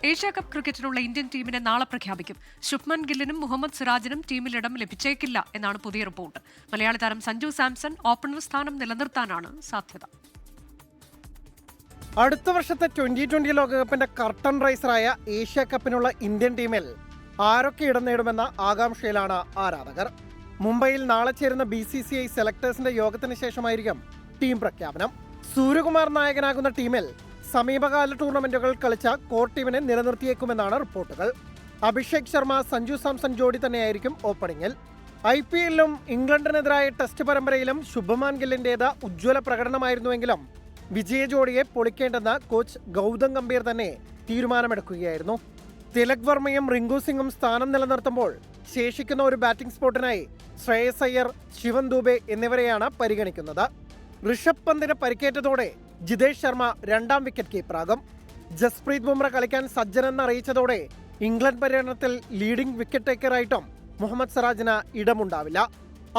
Asia Cup ക്രിക്കറ്റിനുള്ള Indian ടീമിനെ നാളെ പ്രഖ്യാപിക്കും. ശുഭ്മൻ ഗില്ലിനും മുഹമ്മദ് സിറാജിനും ടീമിൽ ഇടം ലഭിച്ചേക്കില്ല എന്നാണ് പുതിയ റിപ്പോർട്ട്. മലയാളി താരം സഞ്ജു സാംസൺ ഓപ്പണർ സ്ഥാനം നിലനിർത്താനാണ് സാധ്യത. അടുത്ത വർഷത്തെ 2020 ലോകകപ്പിന്റെ കർട്ടൻ റൈസറായ ഏഷ്യാകപ്പിനുള്ള ഇന്ത്യൻ ടീമിൽ ആരൊക്കെ ഇടം നേടുമെന്ന ആകാംക്ഷയിലാണ് ആരാധകർ. മുംബൈയിൽ നാളെ ചേരുന്ന BCCI സെലക്ടേഴ്സിന്റെ യോഗത്തിന് ശേഷമായിരിക്കും ടീം പ്രഖ്യാപനം. സൂര്യകുമാർ നായകനാകുന്ന ടീമിൽ സമീപകാല ടൂർണമെന്റുകൾ കളിച്ച കോർ ടീമിനെ നിലനിർത്തിയേക്കുമെന്നാണ് റിപ്പോർട്ടുകൾ. അഭിഷേക് ശർമ്മ, സഞ്ജു സാംസൺ ജോഡി തന്നെയായിരിക്കും ഓപ്പണിംഗിൽ. IPL-ലും ഇംഗ്ലണ്ടിനെതിരായ ടെസ്റ്റ് പരമ്പരയിലും ശുഭ്മാൻ ഗില്ലിന്റേത് ഉജ്ജ്വല പ്രകടനമായിരുന്നുവെങ്കിലും വിജയ ജോഡിയെ പൊളിക്കേണ്ടെന്ന് കോച്ച് ഗൗതം ഗംഭീർ തന്നെ തീരുമാനമെടുക്കുകയായിരുന്നു. തിലക് വർമ്മയും റിങ്കു സിംഗും സ്ഥാനം നിലനിർത്തുമ്പോൾ ശേഷിക്കുന്ന ഒരു ബാറ്റിംഗ് സ്പോട്ടിനായി ശ്രേയസ് അയ്യർ, ശിവൻ ദൂബെ എന്നിവരെയാണ് പരിഗണിക്കുന്നത്. ഋഷഭ് പന്തിന് പരിക്കേറ്റതോടെ ജിതേഷ് ശർമ്മ രണ്ടാം വിക്കറ്റ് കീപ്പറാകും. ജസ്പ്രീത് ബുംറ കളിക്കാൻ സജ്ജനെന്ന് അറിയിച്ചതോടെ ഇംഗ്ലണ്ട് പര്യടനത്തിൽ ലീഡിംഗ് വിക്കറ്റ് ടേക്കറായിട്ടും മുഹമ്മദ് സിറാജിന് ഇടമുണ്ടാവില്ല.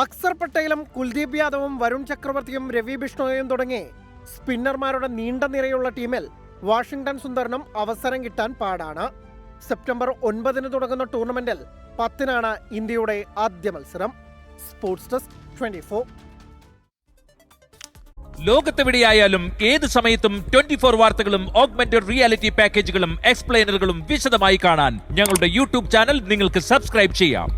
അക്സർ പട്ടേലും കുൽദീപ് യാദവും വരുൺ ചക്രവർത്തിയും രവി ബിഷ്ണോയും തുടങ്ങി സ്പിന്നർമാരുടെ നീണ്ട നിരയുള്ള ടീമിൽ വാഷിംഗ്ടൺ സുന്ദറിനും അവസരം കിട്ടാൻ പാടാണ്. സെപ്റ്റംബർ 9 തുടങ്ങുന്ന ടൂർണമെന്റിൽ 10 ഇന്ത്യയുടെ ആദ്യ മത്സരം. Sports desk 24. ലോകത്തെവിടെയായാലും ഏത് സമയത്തും 24 വാർത്തകളും ഓഗ്മെന്റഡ് റിയാലിറ്റി പാക്കേജുകളും എക്സ്പ്ലെയിനറുകളും വിശദമായി കാണാൻ ഞങ്ങളുടെ യൂട്യൂബ് ചാനൽ നിങ്ങൾക്ക് സബ്സ്ക്രൈബ് ചെയ്യാം.